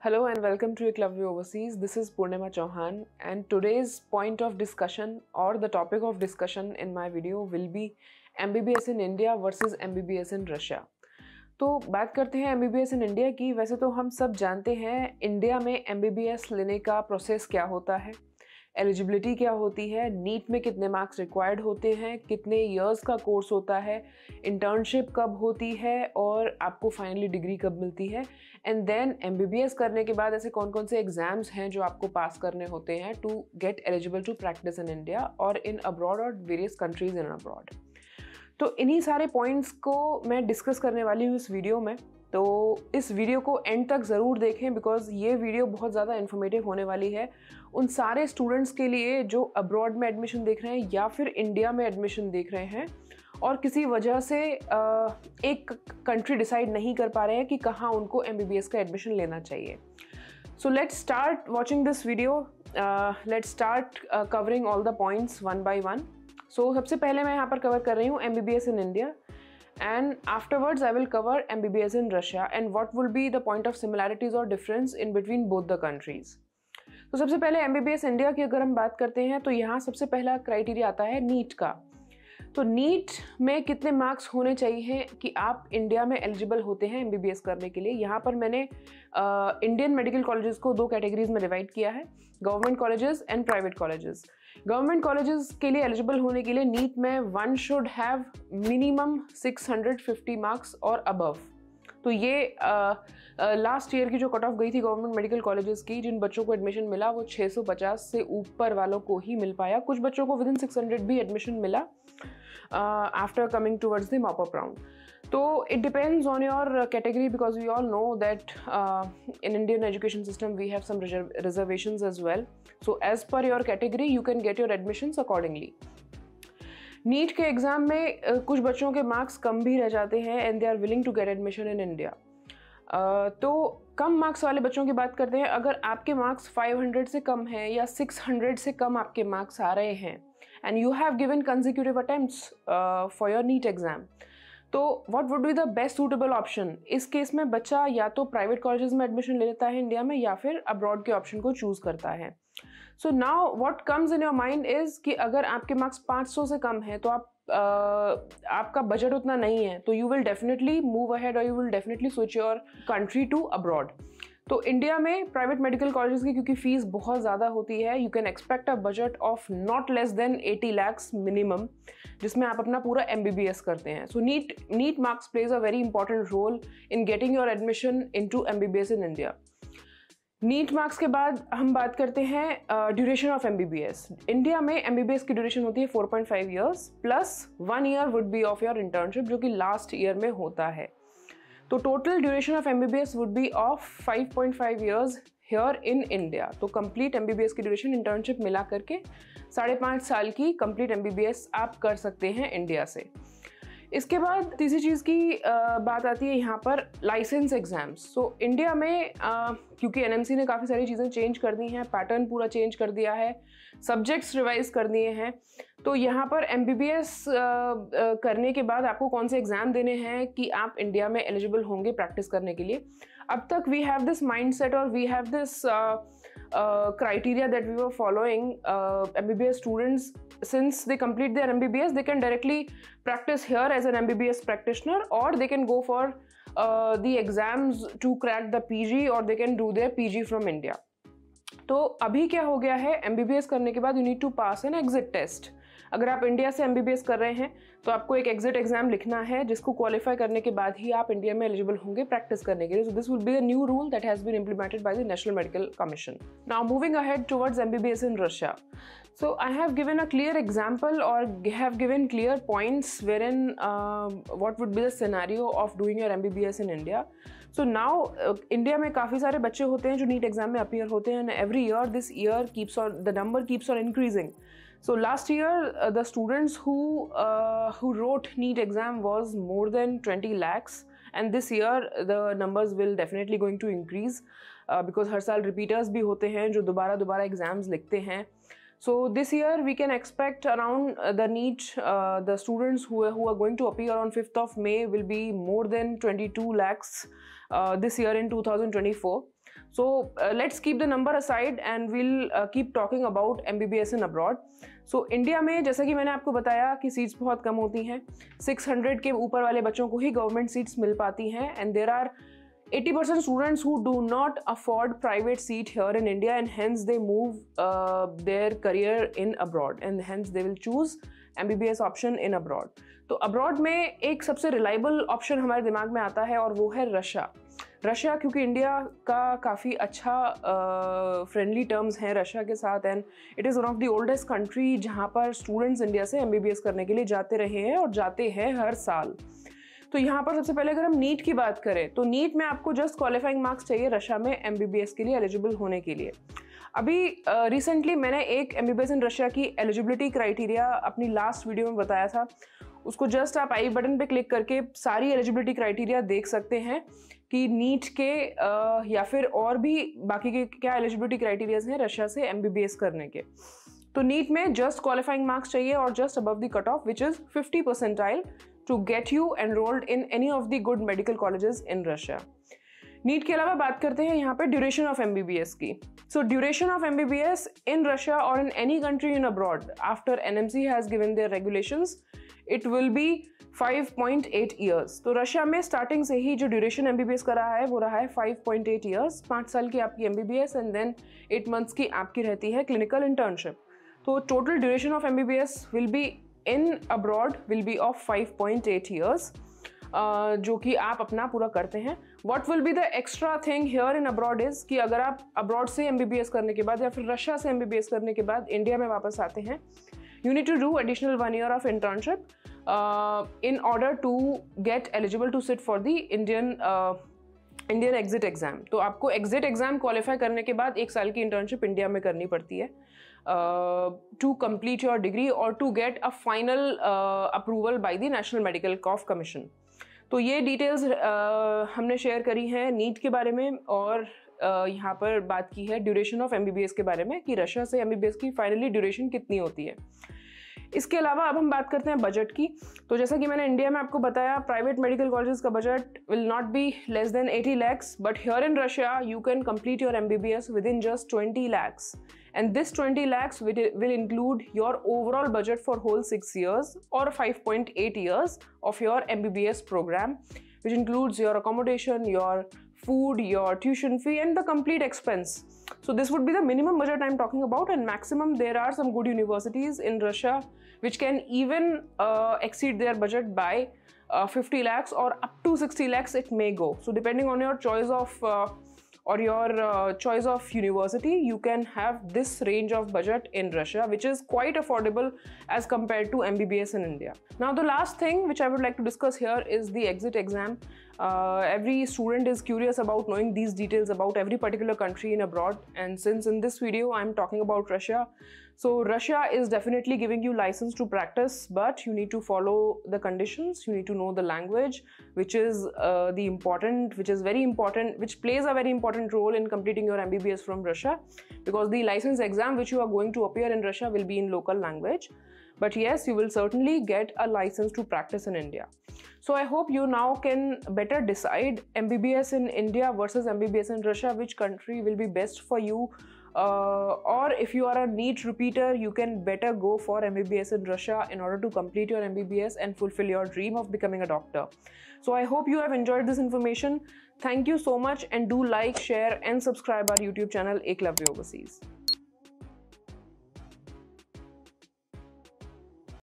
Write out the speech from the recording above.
Hello and welcome to Eklavya Overseas. This is Purnima Chauhan and today's point of discussion or the topic of discussion in my video will be MBBS in India versus MBBS in Russia. तो बात करते हैं MBBS in India की। वैसे तो हम सब जानते हैं इंडिया में MBBS लेने का प्रोसेस क्या होता है, एलिजिबिलिटी क्या होती है, नीट में कितने मार्क्स रिक्वायर्ड होते हैं, कितने इयर्स का कोर्स होता है, इंटर्नशिप कब होती है और आपको फाइनली डिग्री कब मिलती है, एंड देन MBBS करने के बाद ऐसे कौन कौन से एग्जाम्स हैं जो आपको पास करने होते हैं to get eligible to practice in India और इन अब्रॉड और वेरियस कंट्रीज इन अब्रॉड। तो इन्हीं सारे पॉइंट्स को मैं डिस्कस करने वाली हूँ इस वीडियो में। तो इस वीडियो को एंड तक ज़रूर देखें बिकॉज ये वीडियो बहुत ज़्यादा इन्फॉर्मेटिव होने वाली है उन सारे स्टूडेंट्स के लिए जो अब्रॉड में एडमिशन देख रहे हैं या फिर इंडिया में एडमिशन देख रहे हैं और किसी वजह से एक कंट्री डिसाइड नहीं कर पा रहे हैं कि कहाँ उनको MBBS का एडमिशन लेना चाहिए। So let's start watching this video. Let's start covering all the points one by one. So सबसे पहले मैं यहाँ पर कवर कर रही हूँ MBBS in India and afterwards I will cover MBBS in Russia and what will be the point of similarities or difference in between both the countries. तो सबसे पहले MBBS इंडिया की अगर हम बात करते हैं तो यहाँ सबसे पहला क्राइटेरिया आता है नीट का। तो नीट में कितने मार्क्स होने चाहिए कि आप इंडिया में एलिजिबल होते हैं MBBS करने के लिए। यहाँ पर मैंने इंडियन मेडिकल कॉलेजेस को दो कैटेगरीज में डिवाइड किया है, government colleges and private colleges. Government colleges के लिए एलिजिबल होने के लिए नीट में one should have minimum 650 marks और अबव। तो ये लास्ट ईयर की जो कट ऑफ गई थी गवर्नमेंट मेडिकल कॉलेजेस की, जिन बच्चों को एडमिशन मिला वो 650 से ऊपर वालों को ही मिल पाया। कुछ बच्चों को विदिन 600 भी एडमिशन मिला after coming towards the mop up round. तो it depends on your category because we all know that in Indian education system we have some reservations as well. So as per your category you can get your admissions accordingly. NEET के exam में कुछ बच्चों के marks कम भी रह जाते हैं and they are willing to get admission in India. तो कम मार्क्स वाले बच्चों की बात करते हैं। अगर आपके मार्क्स 500 से कम हैं या 600 से कम आपके मार्क्स आ रहे हैं and you have given consecutive attempts for your NEET exam, तो what would be the best suitable option. इस केस में बच्चा या तो प्राइवेट कॉलेजेस में एडमिशन ले लेता है इंडिया में या फिर अब्रॉड के ऑप्शन को चूज़ करता है। So now what comes in your mind is कि अगर आपके मार्क्स 500 से कम है तो आपका बजट उतना नहीं है, तो you will definitely move ahead और you will definitely switch your country to abroad. तो इंडिया में प्राइवेट मेडिकल कॉलेजेस की क्योंकि फीस बहुत ज़्यादा होती है, you can expect a budget of not less than 80 lakhs minimum, जिसमें आप अपना पूरा MBBS करते हैं। So NEET marks plays a very important role in getting your admission into MBBS in India. NEET marks के बाद हम बात करते हैं ड्यूरेशन ऑफ MBBS। इंडिया में MBBS की ड्यूरेशन होती है 4.5 years plus 1 year would be of your internship जो कि लास्ट ईयर में होता है। तो total duration of MBBS would be of 5.5 years here in India. तो कंप्लीट MBBS की ड्यूरेशन इंटर्नशिप मिला करके 5.5 साल की कंप्लीट MBBS आप कर सकते हैं इंडिया से। इसके बाद तीसरी चीज़ की बात आती है यहाँ पर लाइसेंस एग्ज़ाम्स। सो इंडिया में क्योंकि NMC ने काफ़ी सारी चीज़ें चेंज कर दी हैं, पैटर्न पूरा चेंज कर दिया है, सब्जेक्ट्स रिवाइज कर दिए हैं, तो यहाँ पर MBBS करने के बाद आपको कौन से एग्ज़ाम देने हैं कि आप इंडिया में एलिजिबल होंगे प्रैक्टिस करने के लिए। अब तक वी हैव दिस माइंडसेट और we have this criteria that we were following. MBBS students, since they complete their MBBS, they can directly practice here as an MBBS practitioner, or they can go for the exams to crack the PG, or they can do their PG from India. तो अभी क्या हो गया है, MBBS करने के बाद you need to pass an exit test. अगर आप इंडिया से MBBS कर रहे हैं तो आपको एक एग्जिट एग्जाम लिखना है जिसको क्वालिफाई करने के बाद ही आप इंडिया में एलिजिबल होंगे प्रैक्टिस करने के लिए। So this will be a new rule that has been implemented by the National Medical Commission. Now moving ahead towards MBBS in Russia. So I have given a clear example or have given clear points wherein what would be the scenario of doing your MBBS in India. So now India में काफ़ी सारे बच्चे होते हैं जो NEET exam में appear होते हैं and every year this year the number keeps on increasing. So last year the students who wrote NEET exam was more than 20 lakhs and this year the numbers will definitely going to increase because हर साल repeaters भी होते हैं जो दोबारा exams लिखते हैं। So this year we can expect around the NEET, the students who are going to appear on 5th of May will be more than 22 lakhs this year in 2024. So let's keep the number aside and we'll keep talking about MBBS in abroad. So India में जैसा कि मैंने आपको बताया कि seats बहुत कम होती हैं, 600 के ऊपर वाले बच्चों को ही गवर्नमेंट सीट्स मिल पाती हैं, and there are 80% students who do not afford private seat here in India, and hence they move their career in abroad, and hence they will choose MBBS option in abroad. तो abroad में एक सबसे reliable option हमारे दिमाग में आता है और वो है रशिया, क्योंकि इंडिया का काफ़ी अच्छा फ्रेंडली टर्म्स हैं रशिया के साथ, and it is one of the oldest country जहाँ पर स्टूडेंट्स इंडिया से MBBS करने के लिए जाते रहे हैं और जाते हैं हर साल. तो यहाँ पर सबसे पहले अगर हम नीट की बात करें तो नीट में आपको जस्ट क्वालिफाइंग मार्क्स चाहिए रशिया में MBBS के लिए एलिजिबल होने के लिए. अभी रिसेंटली मैंने एक MBBS इन रशिया की एलिजिबिलिटी क्राइटेरिया अपनी लास्ट वीडियो में बताया था, उसको जस्ट आप आई बटन पे क्लिक करके सारी एलिजिबिलिटी क्राइटेरिया देख सकते हैं कि नीट के या फिर और भी बाकी के क्या एलिजिबिलिटी क्राइटेरियाज हैं रशिया से MBBS करने के. तो नीट में जस्ट क्वालिफाइंग मार्क्स चाहिए और just above the cut off which is 50 percentile to get you enrolled in any of the good medical colleges in Russia. NEET के अलावा बात करते हैं यहाँ पे ड्यूरेशन ऑफ MBBS की. So duration of MBBS in Russia और in any country in abroad after NMC has given their regulations, it will be 5.8 years. तो रशिया में स्टार्टिंग से ही जो ड्यूरेशन MBBS का रहा है वो रहा है 5.8 ईयर्स. 5 साल की आपकी MBBS एंड देन 8 मंथ्स की आपकी रहती है क्लिनिकल इंटर्नशिप. तो total duration of MBBS will be in abroad will be of 5.8 years, जो कि आप अपना पूरा करते हैं. What will be the extra thing here in abroad is कि अगर आप अब्रॉड से MBBS करने के बाद या फिर रशिया से MBBS करने के बाद इंडिया में वापस आते हैं, you need to do additional 1 year of internship in order to get eligible to sit for the Indian exit exam. तो आपको exit exam qualify करने के बाद 1 साल की internship इंडिया में करनी पड़ती है to complete your degree or to get a final approval by the National Medical Corps Commission. तो ये डिटेल्स हमने शेयर करी हैं नीट के बारे में, और यहाँ पर बात की है ड्यूरेशन ऑफ MBBS के बारे में कि रशिया से MBBS की फाइनली ड्यूरेशन कितनी होती है. इसके अलावा अब हम बात करते हैं बजट की. तो जैसा कि मैंने इंडिया में आपको बताया, प्राइवेट मेडिकल कॉलेजेस का budget will not be less than 80 lakhs, but here in Russia you can complete your MBBS with in just 20 lakhs, and this 20 lakhs will include your overall budget for whole 6 years or 5.8 years of your MBBS program, which includes your accommodation, your food, your tuition fee, and the complete expense. So this would be the minimum budget I'm talking about, and maximum there are some good universities in Russia which can even exceed their budget by 50 lakhs or up to 60 lakhs it may go. So depending on your choice of choice of university, you can have this range of budget in Russia, which is quite affordable as compared to MBBS in India. Now the last thing which I would like to discuss here is the exit exam. Every student is curious about knowing these details about every particular country in abroad, and since in this video I'm talking about Russia, so Russia is definitely giving you license to practice, but you need to follow the conditions. You need to know the language, which is very important, which plays a very important role in completing your MBBS from Russia, because the license exam which you are going to appear in Russia will be in local language. But yes, you will certainly get a license to practice in India. So I hope you now can better decide MBBS in India versus MBBS in Russia, which country will be best for you. Or if you are a NEET repeater, you can better go for MBBS in Russia in order to complete your MBBS and fulfill your dream of becoming a doctor. So I hope you have enjoyed this information. Thank you so much, and do like, share and subscribe our YouTube channel Eklavya Overseas.